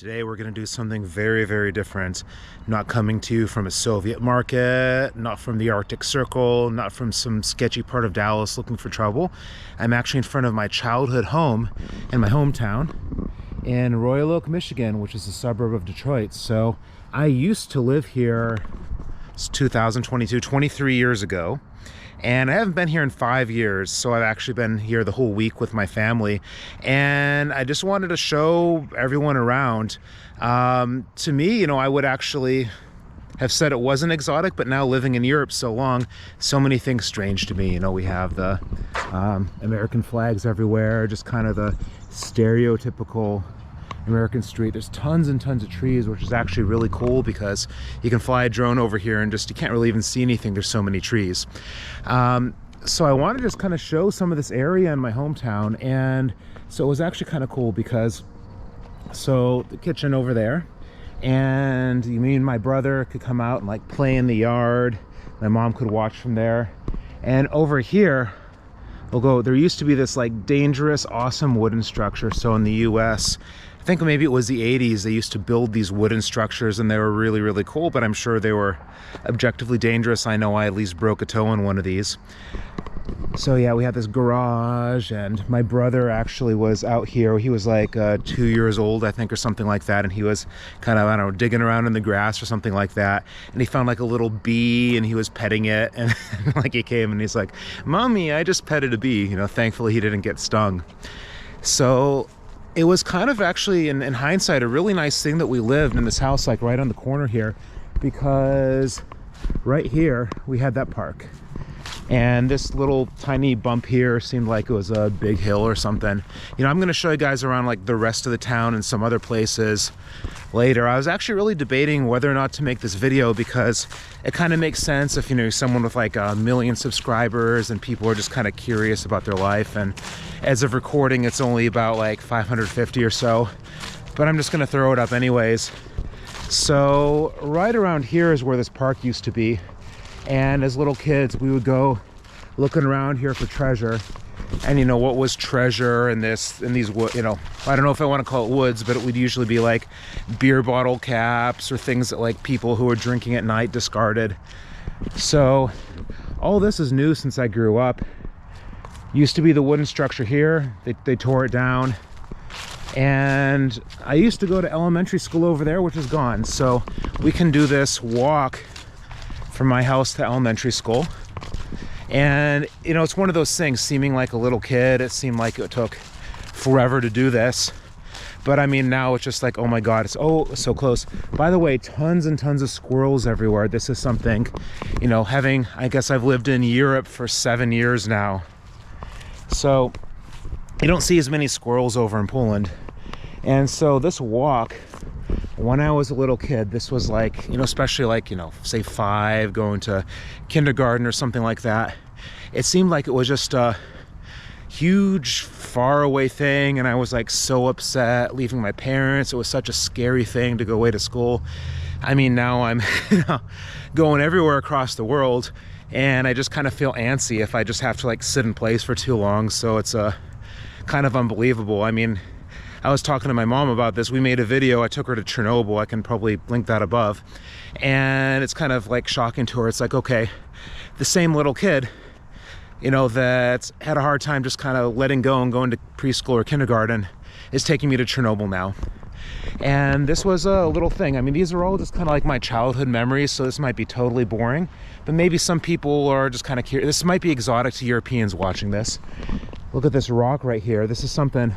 Today we're going to do something very, very different. Not coming to you from a Soviet market, not from the Arctic Circle, not from some sketchy part of Dallas looking for trouble. I'm actually in front of my childhood home in my hometown in Royal Oak, Michigan, which is a suburb of Detroit. So I used to live here, it's 2022, 23 years ago. And I haven't been here in 5 years, so I've actually been here the whole week with my family. And I just wanted to show everyone around. To me, you know, I would actually have said it wasn't exotic, but now living in Europe so long, so many things strange to me. You know, we have the American flags everywhere, just kind of the stereotypical American street. There's tons and tons of trees, which is actually really cool because you can fly a drone over here and just you can't really even see anything. There's so many trees. So I want to just kind of show some of this area in my hometown. And so it was actually kind of cool because so the kitchen over there, and me and my brother could come out and like play in the yard. My mom could watch from there. And over here we'll go, there used to be this like dangerous, awesome wooden structure. So in the US, I think maybe it was the 80s, they used to build these wooden structures and they were really, really cool, but I'm sure they were objectively dangerous. I know I at least broke a toe in one of these. So yeah, we had this garage, and my brother actually was out here. He was like 2 years old, I think, or something like that, and he was kind of, I don't know, digging around in the grass or something like that, and he found like a little bee and he was petting it, and like he came and he's like, "Mommy, I just petted a bee." You know, thankfully he didn't get stung. So it was kind of actually, in hindsight, a really nice thing that we lived in this house like right on the corner here, because right here we had that park. And this little tiny bump here seemed like it was a big hill or something. You know, I'm going to show you guys around like the rest of the town and some other places later. I was actually really debating whether or not to make this video because it kind of makes sense if, you know, someone with like 1 million subscribers and people are just kind of curious about their life. And as of recording, it's only about like 550 or so, but I'm just going to throw it up anyways. So right around here is where this park used to be. And as little kids, we would go looking around here for treasure. And you know what was treasure in these, you know, I don't know if I want to call it woods, but it would usually be like beer bottle caps or things that like people who were drinking at night discarded. So all this is new since I grew up. Used to be the wooden structure here. They tore it down. And I used to go to elementary school over there, which is gone. So we can do this walk from my house to elementary school. And you know, it's one of those things, seeming like a little kid, it seemed like it took forever to do this, but I mean now it's just like, oh my god, it's so close. By the way, tons and tons of squirrels everywhere. This is something, you know, I guess I've lived in Europe for 7 years now, so you don't see as many squirrels over in Poland. And so this walk, when I was a little kid, this was like, you know, especially like, you know, say 5, going to kindergarten or something like that, it seemed like it was just a huge faraway thing, and I was like so upset leaving my parents. It was such a scary thing to go away to school. I mean, now I'm you know, going everywhere across the world, and I just kind of feel antsy if I just have to like sit in place for too long. So it's kind of unbelievable. I mean, I was talking to my mom about this. We made a video. I took her to Chernobyl. I can probably link that above. And it's kind of like shocking to her. It's like, okay, the same little kid, you know, that had a hard time just kind of letting go and going to preschool or kindergarten is taking me to Chernobyl now. And this was a little thing. I mean, these are all just kind of like my childhood memories, so this might be totally boring, but maybe some people are just kind of curious. This might be exotic to Europeans watching this. Look at this rock right here. This is something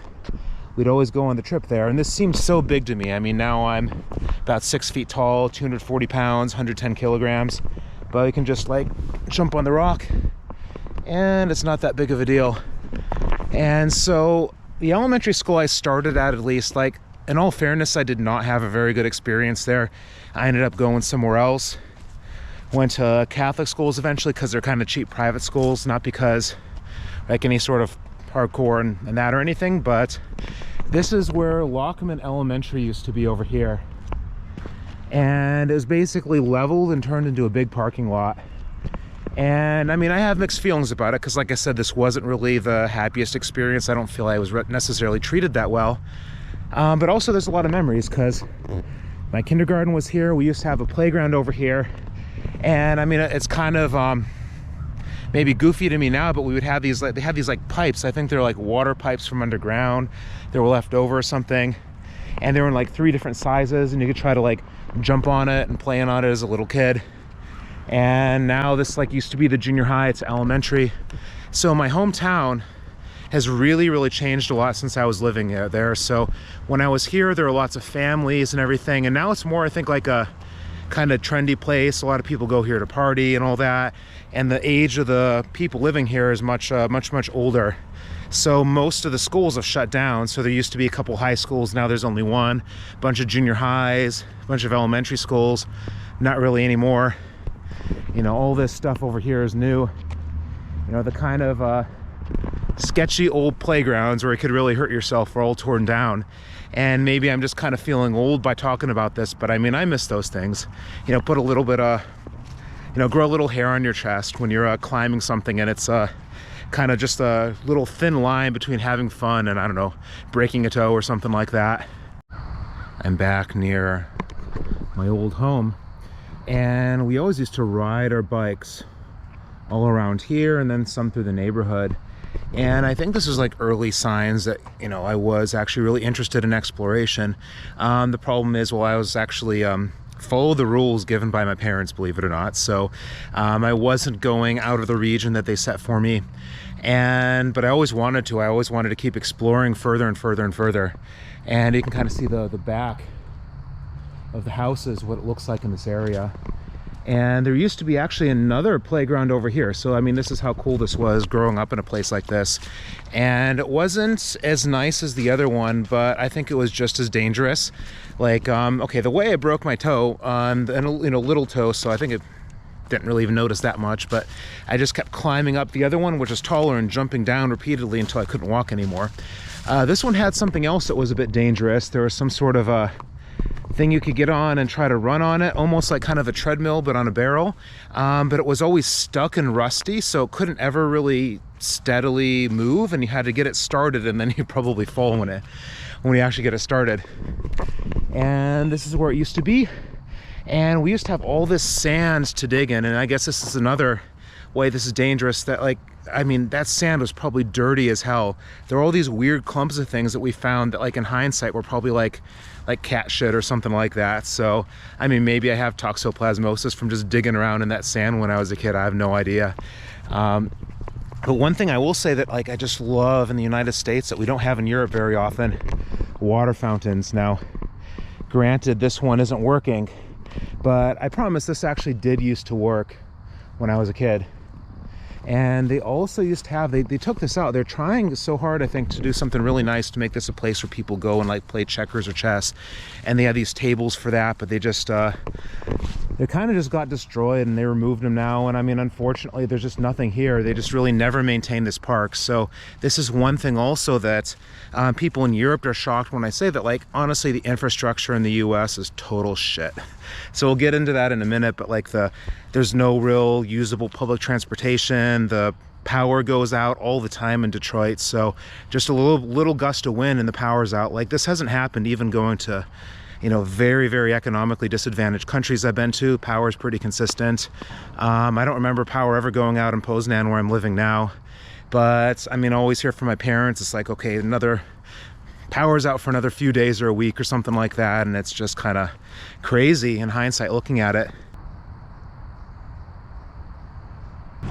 we'd always go on the trip there, and this seems so big to me. I mean, now I'm about 6 feet tall, 240 pounds, 110 kilograms, but we can just like jump on the rock and it's not that big of a deal. And so the elementary school I started at least, like, in all fairness, I did not have a very good experience there. I ended up going somewhere else. Went to Catholic schools eventually because they're kind of cheap private schools, not because like any sort of hardcore and that or anything, but this is where Lockman Elementary used to be over here, and it was basically leveled and turned into a big parking lot. And I mean, I have mixed feelings about it because, like I said, this wasn't really the happiest experience. I don't feel I was necessarily treated that well. But also there's a lot of memories because my kindergarten was here. We used to have a playground over here. And I mean, it's kind of maybe goofy to me now, but we would have these, like, they had these like pipes. I think they're like water pipes from underground. They were left over or something. And they were in like 3 different sizes, and you could try to like jump on it and play on it as a little kid. And now this like used to be the junior high, it's elementary. So my hometown has really changed a lot since I was living there. So when I was here, there were lots of families and everything, and now it's more, I think, like a kind of trendy place. A lot of people go here to party and all that, and the age of the people living here is much older. So most of the schools have shut down. So there used to be a couple high schools, now there's only one. A bunch of junior highs, a bunch of elementary schools, not really anymore. You know, all this stuff over here is new. You know, the kind of sketchy old playgrounds where you could really hurt yourself are all torn down. And maybe I'm just kind of feeling old by talking about this, but I mean, I miss those things. You know, put a little bit of, you know, grow a little hair on your chest when you're climbing something, and it's kind of just a little thin line between having fun and, I don't know, breaking a toe or something like that. I'm back near my old home, and we always used to ride our bikes all around here and then some through the neighborhood. And I think this is like early signs that, you know, I was actually really interested in exploration. The problem is, well, I was actually follow the rules given by my parents, believe it or not. So I wasn't going out of the region that they set for me. But I always wanted to. I always wanted to keep exploring further and further and further. And you can kind of see the back of the houses, what it looks like in this area. And there used to be actually another playground over here. So I mean, this is how cool this was growing up in a place like this. And it wasn't as nice as the other one, but I think it was just as dangerous. Like, okay, the way I broke my toe, and a, you know, little toe, so I think it didn't really even notice that much, but I just kept climbing up the other one, which was taller, and jumping down repeatedly until I couldn't walk anymore. This one had something else that was a bit dangerous. There was some sort of a thing you could get on and try to run on it, almost like kind of a treadmill but on a barrel, but it was always stuck and rusty, so it couldn't ever really steadily move, and you had to get it started, and then you probably fall when you actually get it started. And this is where it used to be, and we used to have all this sand to dig in. And I guess this is another way this is dangerous, that, like, I mean, that sand was probably dirty as hell. There were all these weird clumps of things that we found that, like, in hindsight were probably like cat shit or something like that. So I mean, maybe I have toxoplasmosis from just digging around in that sand when I was a kid. I have no idea. But one thing I will say that, like, I just love in the United States that we don't have in Europe very often: water fountains. Now granted, this one isn't working, but I promise this actually did used to work when I was a kid. And they also used to have, they took this out. They're trying so hard, I think, to do something really nice to make this a place where people go and, like, play checkers or chess. And they had these tables for that, but they just, they kind of just got destroyed, and they removed them now. And I mean, unfortunately, there's just nothing here. They just really never maintained this park. So this is one thing also that people in Europe are shocked when I say that, like, honestly, the infrastructure in the US is total shit. So we'll get into that in a minute, but like there's no real usable public transportation. The power goes out all the time in Detroit. So just a little gust of wind and the power's out. Like, this hasn't happened even going to, you know, very economically disadvantaged countries I've been to. Power is pretty consistent. I don't remember power ever going out in Poznan, where I'm living now. But I mean, I always hear from my parents, it's like, okay, power's out for another few days or a week or something like that, and it's just kind of crazy in hindsight looking at it.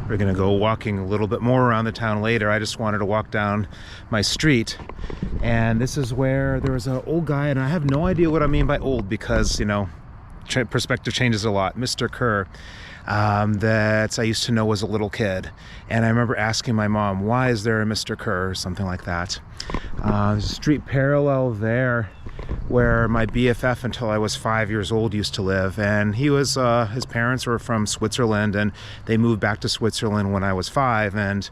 We're gonna go walking a little bit more around the town later. I just wanted to walk down my street, and this is where there was an old guy, and I have no idea what I mean by old, because, you know, perspective changes a lot. Mr. Kerr, that I used to know as a little kid, and I remember asking my mom, why is there a Mr. Kerr, or something like that. There's a street parallel there where my BFF until I was 5 years old used to live, and he was his parents were from Switzerland, and they moved back to Switzerland when I was 5, and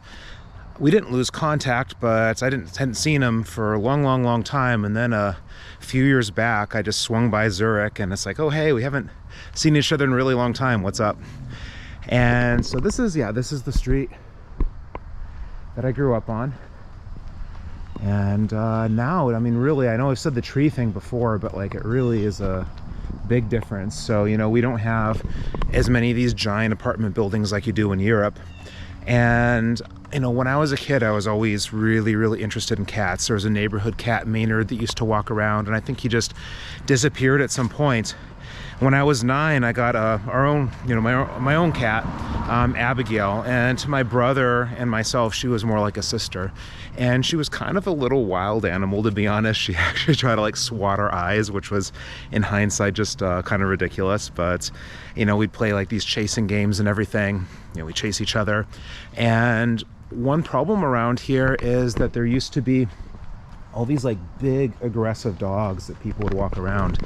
we didn't lose contact, but I hadn't seen him for a long time. And then a few years back, I just swung by Zurich, and it's like, oh hey, we haven't seen each other in a really long time, what's up? And so this is the street that I grew up on. And now, I mean, really, I know I've said the tree thing before, but like it really is a big difference. So, you know, we don't have as many of these giant apartment buildings like you do in Europe. And, you know, when I was a kid, I was always really, really interested in cats. There was a neighborhood cat, Maynard, that used to walk around, and I think he just disappeared at some point. When I was 9, I got our own, you know, my own cat, Abigail, and to my brother and myself, she was more like a sister. And she was kind of a little wild animal, to be honest. She actually tried to like swat our eyes, which was in hindsight just kind of ridiculous. But, you know, we'd play like these chasing games and everything. You know, we chase each other. And one problem around here is that there used to be all these like big aggressive dogs that people would walk around.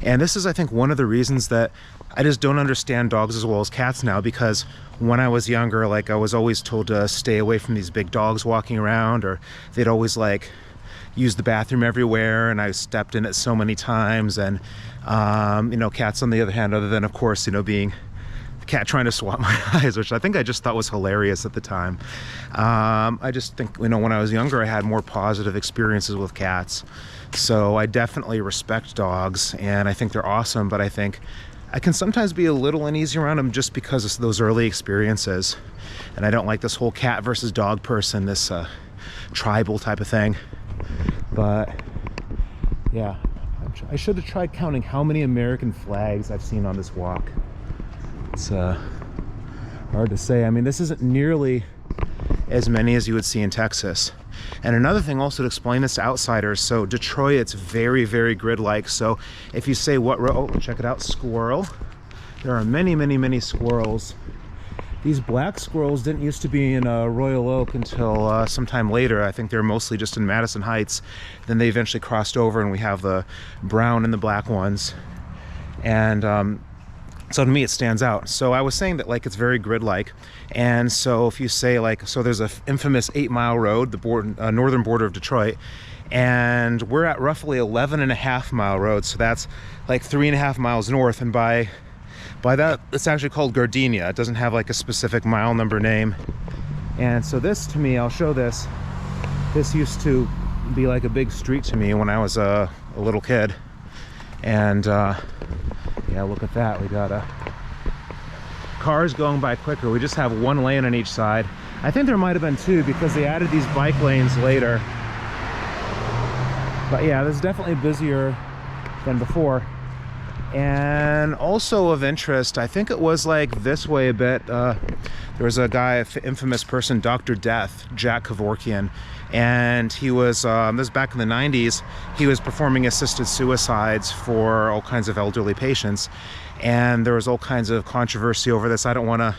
And this is, I think, one of the reasons that I just don't understand dogs as well as cats now, because when I was younger, like I was always told to stay away from these big dogs walking around, or they'd always like use the bathroom everywhere, and I stepped in it so many times. And you know, cats on the other hand, other than of course, you know, being the cat trying to swat my eyes, which I think I just thought was hilarious at the time. I just think, you know, when I was younger, I had more positive experiences with cats. So I definitely respect dogs, and I think they're awesome, but I think I can sometimes be a little uneasy around them just because of those early experiences. And I don't like this whole cat versus dog person, this tribal type of thing. But yeah, I should have tried counting how many American flags I've seen on this walk. It's hard to say. I mean, this isn't nearly as many as you would see in Texas. And another thing also to explain this to outsiders, so Detroit, it's very, very grid-like. So if you say what row, oh, check it out, squirrel. There are many, many, many squirrels. These black squirrels didn't used to be in Royal Oak until sometime later. I think they were mostly just in Madison Heights. Then they eventually crossed over, and we have the brown and the black ones. And so to me, it stands out. So I was saying that like it's very grid-like. And so if you say like, so there's a infamous 8-mile road, the northern border of Detroit, and we're at roughly 11.5-mile road. So that's like 3.5 miles north. And by that, it's actually called Gardenia. It doesn't have like a specific mile number name. And so this, to me, I'll show this. This used to be like a big street to me when I was a little kid. And yeah, look at that. We got cars going by quicker. We just have one lane on each side. I think there might have been two because they added these bike lanes later. But yeah, this is definitely busier than before. And also of interest, I think it was like this way a bit. There was a guy, an infamous person, Dr. Death, Jack Kevorkian, and he was, this was back in the 90s, he was performing assisted suicides for all kinds of elderly patients. And there was all kinds of controversy over this. I don't want to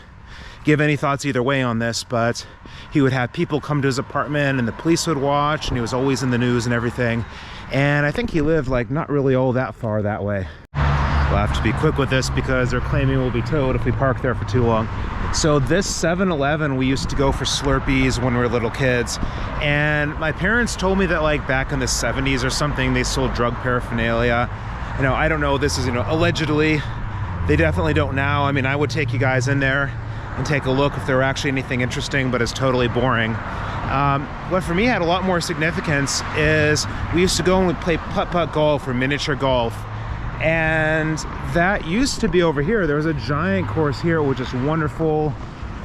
give any thoughts either way on this, but he would have people come to his apartment and the police would watch, and he was always in the news and everything. And I think he lived like not really all that far that way. We'll have to be quick with this because they're claiming we'll be towed if we park there for too long. So this 7-Eleven, we used to go for Slurpees when we were little kids. And my parents told me that like back in the 70s or something, they sold drug paraphernalia. You know, I don't know, this is, you know, allegedly. They definitely don't now. I mean, I would take you guys in there and take a look if there were actually anything interesting, but it's totally boring. What for me had a lot more significance is we used to go and we'd play putt-putt golf or miniature golf. And that used to be over here. There was a giant course here, which is wonderful.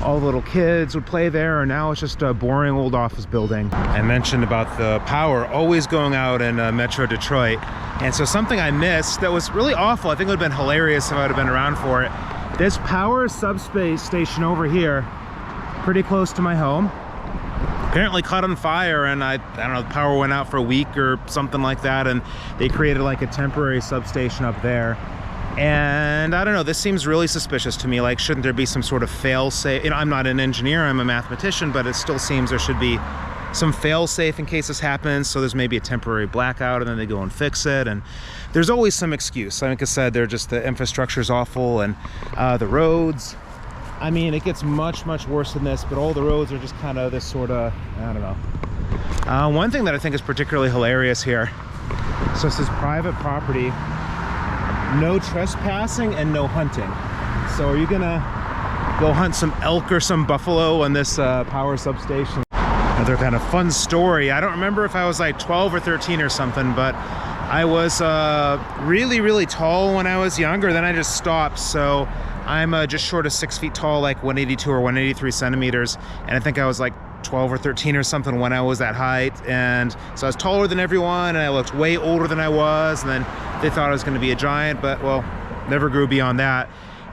All the little kids would play there, and now it's just a boring old office building. I mentioned about the power always going out in Metro Detroit. And so something I missed that was really awful, I think it would have been hilarious if I would have been around for it. This power subspace station over here, pretty close to my home, apparently caught on fire, and I don't know, the power went out for a week or something like that, and they created like a temporary substation up there. And I don't know, this seems really suspicious to me. Like, shouldn't there be some sort of fail-safe? You know, I'm not an engineer, I'm a mathematician, but it still seems there should be some fail-safe in case this happens. So there's maybe a temporary blackout and then they go and fix it. And there's always some excuse. Like I said, they're just, the infrastructure is awful, and the roads, I mean, it gets much, much worse than this, but all the roads are just kind of this sort of, I don't know. One thing that I think is particularly hilarious here, so this is private property, no trespassing and no hunting. So are you gonna go hunt some elk or some buffalo on this power substation? Another kind of fun story. I don't remember if I was like 12 or 13 or something, but I was really, really tall when I was younger. Then I just stopped. So I'm just short of 6 feet tall, like 182 or 183 centimeters. And I think I was like 12 or 13 or something when I was that height. And so I was taller than everyone, and I looked way older than I was. And then they thought I was going to be a giant, but well, never grew beyond that.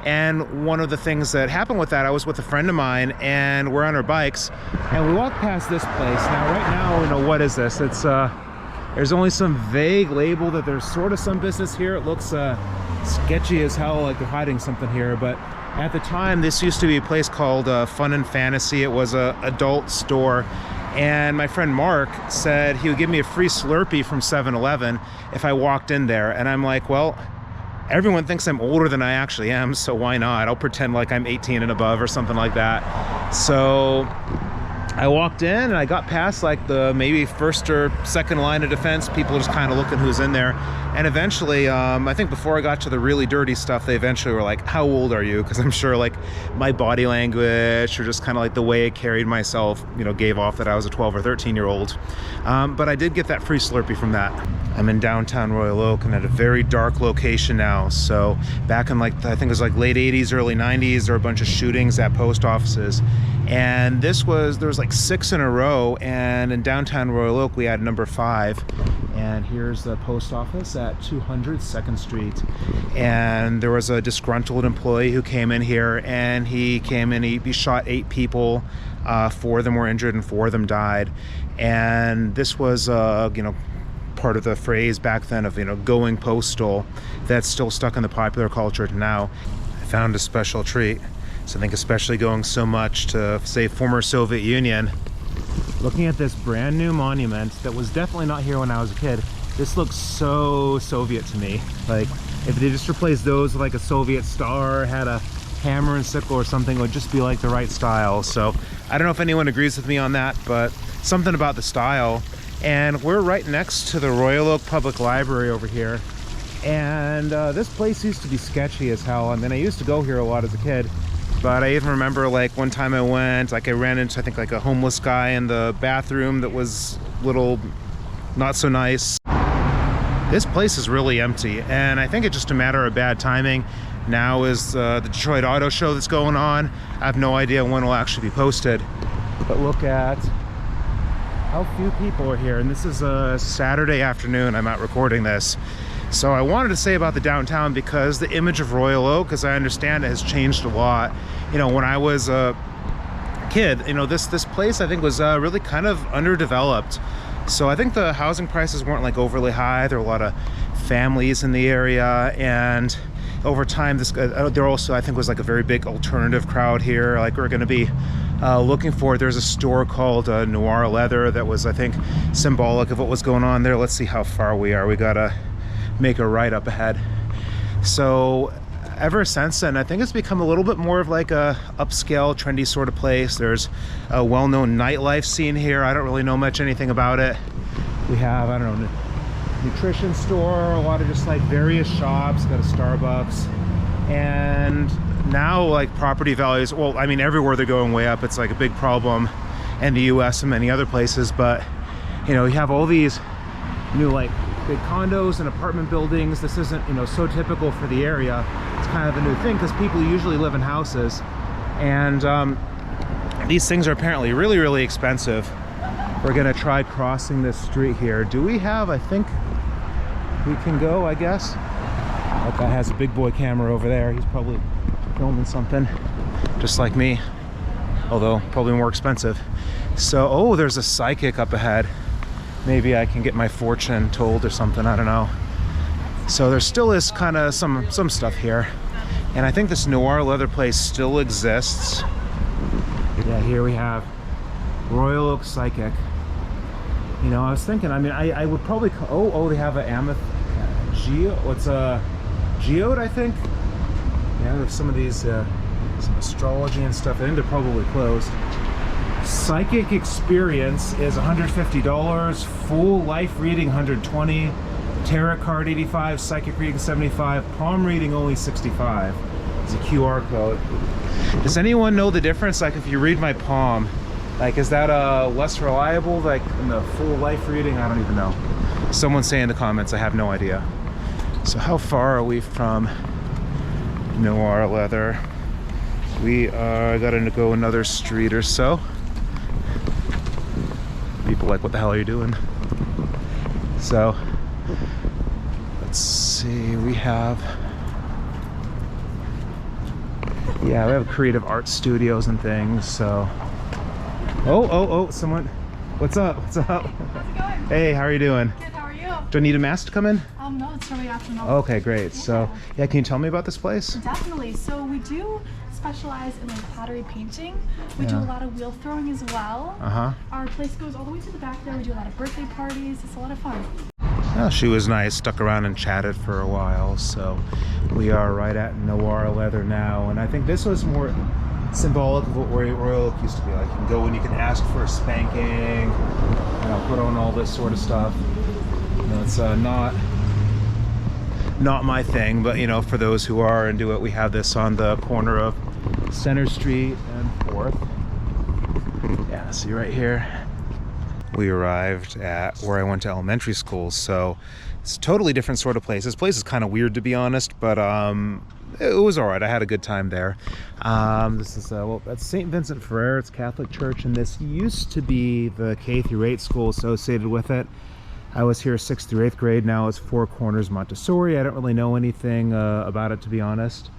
And one of the things that happened with that, I was with a friend of mine, and we're on our bikes, and we walked past this place. Now, right now, you know, what is this? It's there's only some vague label that there's sort of some business here. It looks sketchy as hell, like they're hiding something here. But at the time, this used to be a place called Fun and Fantasy. It was a adult store. And my friend Mark said he would give me a free Slurpee from 7-Eleven if I walked in there. And I'm like, well, everyone thinks I'm older than I actually am, so why not? I'll pretend like I'm 18 and above or something like that. So I walked in and I got past like the maybe first or second line of defense, people just kind of looking who's in there. And eventually, I think before I got to the really dirty stuff, they eventually were like, how old are you? Because I'm sure like my body language or just kind of like the way I carried myself, you know, gave off that I was a 12 or 13-year-old. But I did get that free Slurpee from that. I'm in downtown Royal Oak and at a very dark location now. So back in like, I think it was like late 80s, early 90s, there were a bunch of shootings at post offices. And there was like 6 in a row. And in downtown Royal Oak, we had number 5. And here's the post office at 200 2nd Street. And there was a disgruntled employee who came in here, and he came in, he shot 8 people. 4 of them were injured and 4 of them died. And this was, you know, part of the phrase back then of, you know, going postal that's still stuck in the popular culture now. I found a special treat. So I think especially going so much to, say, former Soviet Union, looking at this brand new monument that was definitely not here when I was a kid. This looks so Soviet to me. Like if they just replaced those with like a Soviet star, had a hammer and sickle or something, it would just be like the right style. So I don't know if anyone agrees with me on that, but something about the style. And we're right next to the Royal Oak Public Library over here. And this place used to be sketchy as hell. I mean, I used to go here a lot as a kid. But I even remember like one time I went, like I ran into I think like a homeless guy in the bathroom that was a little not so nice. This place is really empty, and I think it's just a matter of bad timing. Now is the Detroit Auto Show that's going on. I have no idea when it'll actually be posted. But look at how few people are here, and this is a Saturday afternoon. I'm not recording this. So I wanted to say about the downtown because the image of Royal Oak, as I understand it, has changed a lot. You know, when I was a kid, you know, this place I think was really kind of underdeveloped. So I think the housing prices weren't like overly high. There were a lot of families in the area, and over time this there also I think was like a very big alternative crowd here. Like we're going to be looking for, there's a store called Noir Leather that was I think symbolic of what was going on there. Let's see how far we are. We gotta make a right up ahead. So ever since then, I think it's become a little bit more of like a upscale, trendy sort of place. There's a well-known nightlife scene here. I don't really know much anything about it. We have, I don't know, nutrition store, a lot of just like various shops, got a Starbucks. And now like property values, well, I mean, everywhere they're going way up. It's like a big problem in the US and many other places, but you know, you have all these new like big condos and apartment buildings. This isn't, you know, so typical for the area. It's kind of a new thing because people usually live in houses, and these things are apparently really, really expensive. We're gonna try crossing this street here. Do we have, I think we can go, I guess. That guy has a big boy camera over there. He's probably filming something just like me, although probably more expensive. So, oh, there's a psychic up ahead. Maybe I can get my fortune told or something, I don't know. So there still is kind of some stuff here. And I think this Noir Leather place still exists. Yeah, here we have Royal Oak Psychic. You know, I was thinking, I mean, I would probably, oh, they have an what's a geode, I think? Yeah, there's some of these, some astrology and stuff. I think they're probably closed. Psychic experience is $150, full life reading $120, tarot card $85, psychic reading $75, palm reading only $65. It's a QR code. Does anyone know the difference? Like if you read my palm, Like, is that less reliable, like in the full life reading? I don't even know. Someone say in the comments, I have no idea. So how far are we from Noir Leather? We are gotta go another street or so. People like, what the hell are you doing? So let's see, we have creative art studios and things. So oh, someone, what's up? How's it going? Hey, how are you doing? Good, how are you? Do I need a mask to come in? No, it's really optional. Okay, great. Yeah. So yeah, can you tell me about this place? Definitely. So we do specialize in like pottery painting. We do a lot of wheel throwing as well. Our place goes all the way to the back there. We do a lot of birthday parties. It's a lot of fun. Oh, she was nice, stuck around and chatted for a while. So we are right at Noir Leather now, and I think this was more symbolic of what Royal Oak used to be like. You can go and you can ask for a spanking, you know, put on all this sort of stuff. You know, it's not my thing, but you know, for those who are into it, we have this on the corner of Center Street and 4th. Yeah, see right here. We arrived at where I went to elementary school, so it's a totally different sort of place. This place is kind of weird, to be honest, but it was all right. I had a good time there. This is well, that's St. Vincent Ferrer. It's Catholic church, and this used to be the K through 8 school associated with it. I was here 6th through 8th grade. Now it's Four Corners Montessori. I don't really know anything about it, to be honest.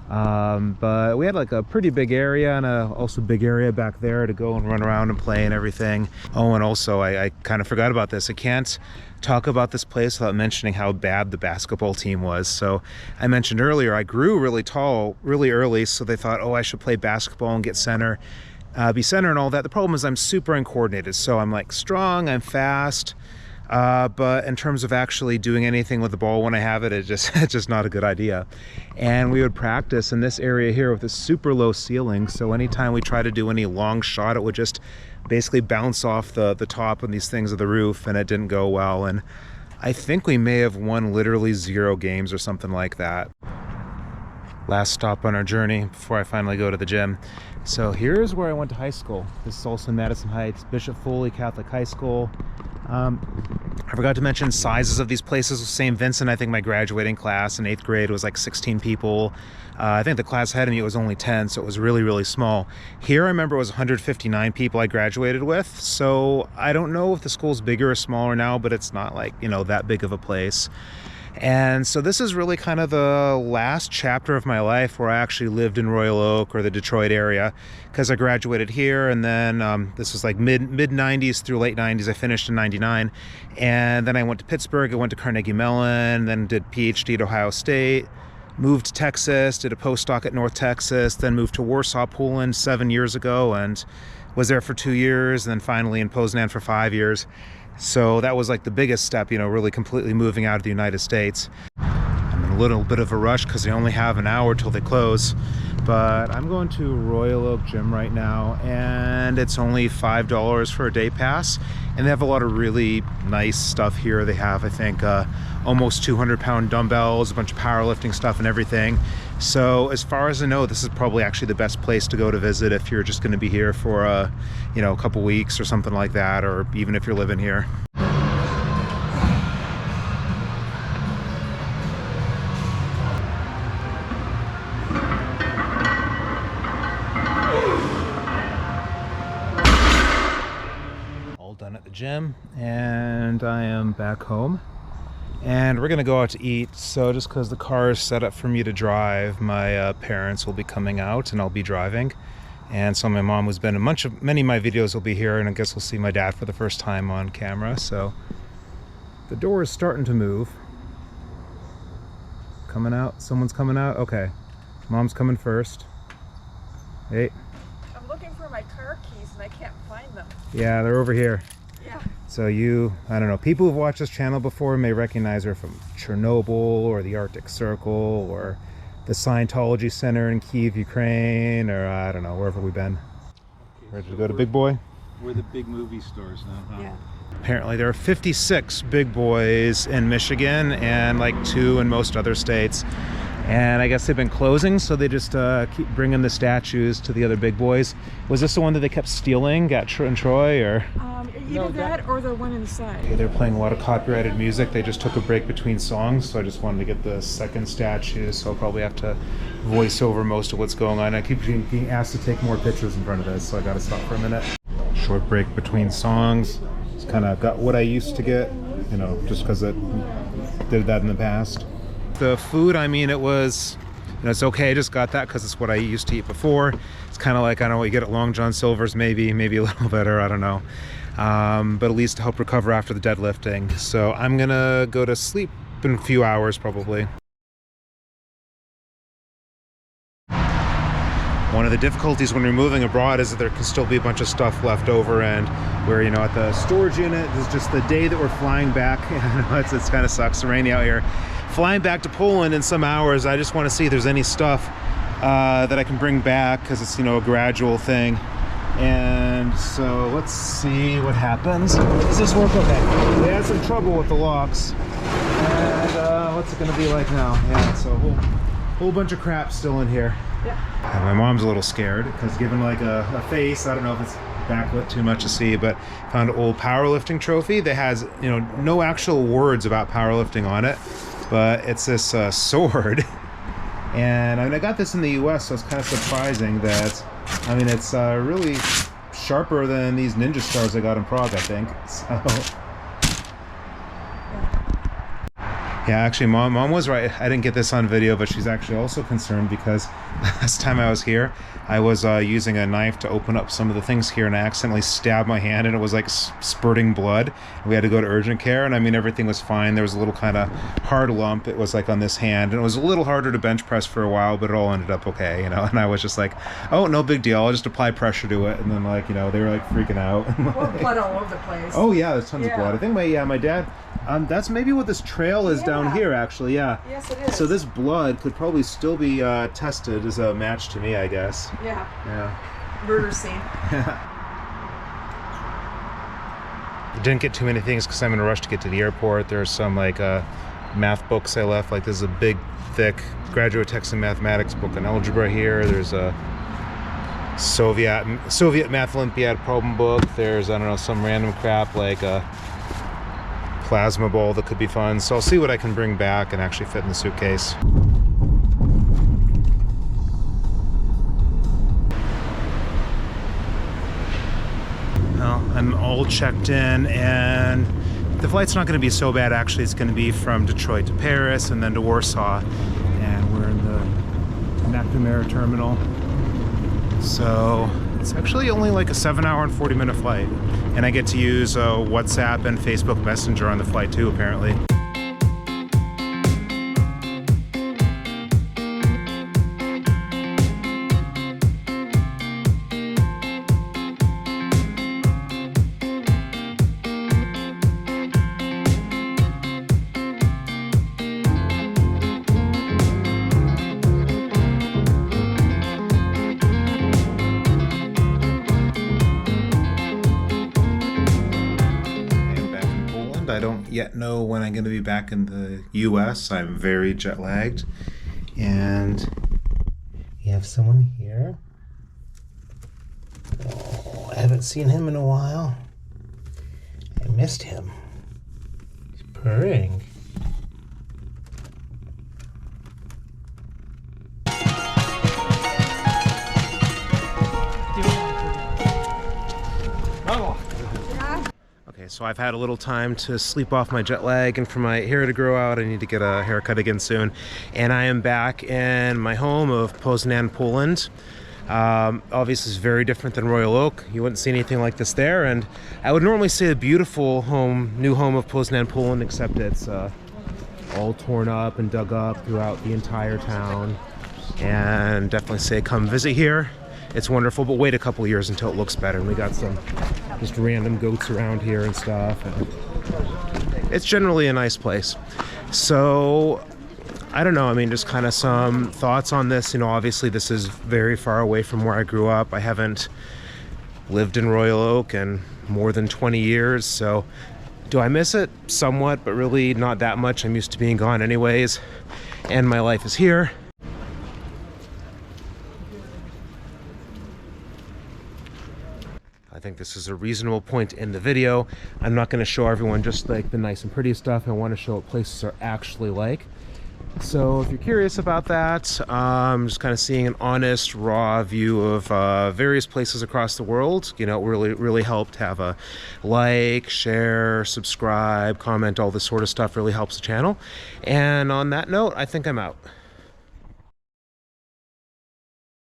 But we had like a pretty big area and also big area back there to go and run around and play and everything. Oh, and also I kind of forgot about this. I can't talk about this place without mentioning how bad the basketball team was. So I mentioned earlier, I grew really tall really early, so they thought, oh, I should play basketball and get center, be center and all that. The problem is I'm super uncoordinated. So I'm like strong, I'm fast. But in terms of actually doing anything with the ball when I have it, it's just not a good idea. And we would practice in this area here with a super low ceiling, so anytime we try to do any long shot, it would just basically bounce off the top of these things of the roof, and it didn't go well. And I think we may have won literally 0 games or something like that. Last stop on our journey before I finally go to the gym. So here's where I went to high school. This is also in Madison Heights, Bishop Foley Catholic High School. I forgot to mention sizes of these places. St. Vincent, I think my graduating class in 8th grade was like 16 people. I think the class ahead of me was only 10, so it was really, really small. Here I remember it was 159 people I graduated with, so I don't know if the school's bigger or smaller now, but it's not like, you know, that big of a place. And so this is really kind of the last chapter of my life where I actually lived in Royal Oak or the Detroit area, because I graduated here, and then this was like mid 90s through late 90s. I finished in 99, and then I went to Pittsburgh. I went to Carnegie Mellon, then did PhD at Ohio State, moved to Texas, did a postdoc at North Texas, then moved to Warsaw, Poland 7 years ago, and was there for 2 years, and then finally in Poznan for 5 years. So that was like the biggest step, you know, really completely moving out of the United States. I'm in a little bit of a rush because they only have an hour till they close, but I'm going to Royal Oak Gym right now, and it's only $5 for a day pass, and they have a lot of really nice stuff here. They have, I think, almost 200-pound dumbbells, a bunch of powerlifting stuff and everything. So as far as I know, this is probably actually the best place to go to visit if you're just going to be here for you know, a couple weeks or something like that, or even if you're living here. All done at the gym, and I am back home. And we're gonna go out to eat. So just because the car is set up for me to drive, my parents will be coming out and I'll be driving. And so my mom, who's been in many of my videos, will be here, and I guess we'll see my dad for the first time on camera. So the door is starting to move. Coming out, someone's coming out. Okay, mom's coming first. Hey. I'm looking for my car keys and I can't find them. Yeah, they're over here. Yeah. So I don't know, people who've watched this channel before may recognize her from Chernobyl or the Arctic Circle or the Scientology Center in Kyiv, Ukraine, or I don't know, wherever we've been. Okay, ready to go to Big Boy? We're the big movie stores now, huh? Yeah. Apparently there are 56 Big Boys in Michigan and like 2 in most other states. And I guess they've been closing, so they just keep bringing the statues to the other big boys. Was this the one that they kept stealing at Troy, or? Either that or the one inside. They're playing a lot of copyrighted music. They just took a break between songs, so I just wanted to get the second statue, so I'll probably have to voice over most of what's going on. I keep being asked to take more pictures in front of this, so I gotta stop for a minute. Short break between songs. It's kind of got what I used to get, you know, just because it did that in the past. The food, I mean, it was, you know, it's okay. I just got that because it's what I used to eat before. It's kind of like, I don't know, what you get at Long John Silver's, maybe a little better, I don't know. But at least to help recover after the deadlifting. So I'm gonna go to sleep in a few hours probably. One of the difficulties when you're moving abroad is that there can still be a bunch of stuff left over, and where, you know, at the storage unit, it's just the day that we're flying back. It's kind of sucks, it's rainy out here. Flying back to Poland in some hours, I just want to see if there's any stuff that I can bring back, because it's, you know, a gradual thing. And so let's see what happens. Does this work okay? We had some trouble with the locks. And what's it going to be like now? Yeah, so a whole bunch of crap still in here. Yeah. My mom's a little scared because given like a face, I don't know if it's backlit too much to see, but found an old powerlifting trophy that has, you know, no actual words about powerlifting on it, but it's this sword. And I mean, I got this in the US, so it's kind of surprising that, I mean, it's really sharper than these ninja stars I got in Prague, I think. So yeah, actually, mom was right. I didn't get this on video, but she's actually also concerned because last time I was here, I was using a knife to open up some of the things here, and I accidentally stabbed my hand, and it was like spurting blood. We had to go to urgent care, and I mean, everything was fine. There was a little kind of hard lump. It was like on this hand, and it was a little harder to bench press for a while, but it all ended up okay, you know. And I was just like, oh, no big deal. I'll just apply pressure to it, and then, like, you know, they were like freaking out. Well, blood all over the place. Oh yeah, there's tons of blood. I think my dad. That's maybe what this trail is down here, actually, yeah. Yes, it is. So this blood could probably still be tested as a match to me, I guess. Yeah. Yeah. Murder scene. Didn't get too many things because I'm in a rush to get to the airport. There's some like math books I left. Like there's a big, thick graduate text in mathematics book on algebra here. There's a Soviet Math Olympiad problem book. There's, I don't know, some random crap like a plasma ball that could be fun. So I'll see what I can bring back and actually fit in the suitcase. Well, I'm all checked in, and the flight's not going to be so bad. Actually, it's going to be from Detroit to Paris and then to Warsaw, and we're in the McNamara terminal. So it's actually only like a 7-hour and 40-minute flight, and I get to use WhatsApp and Facebook Messenger on the flight too, apparently. I don't yet know when I'm going to be back in the US. I'm very jet lagged. And we have someone here. Oh, I haven't seen him in a while. I missed him. He's purring. Okay, so I've had a little time to sleep off my jet lag and for my hair to grow out. I need to get a haircut again soon. And I am back in my home of Poznan, Poland. Obviously it's very different than Royal Oak. You wouldn't see anything like this there. And I would normally say a beautiful new home of Poznan, Poland, except it's all torn up and dug up throughout the entire town. And definitely say come visit here. It's wonderful, but wait a couple years until it looks better. And we got some just random goats around here and stuff. And it's generally a nice place. So I don't know, I mean, just kind of some thoughts on this. You know, obviously this is very far away from where I grew up. I haven't lived in Royal Oak in more than 20 years. So do I miss it? Somewhat, but really not that much. I'm used to being gone anyways. and my life is here. I think this is a reasonable point in the video. I'm not going to show everyone just like the nice and pretty stuff. I want to show what places are actually like. So if you're curious about that, just kind of seeing an honest, raw view of various places across the world, you know, really helped. Have a like, share, subscribe, comment, all this sort of stuff really helps the channel. And on that note, I think I'm out.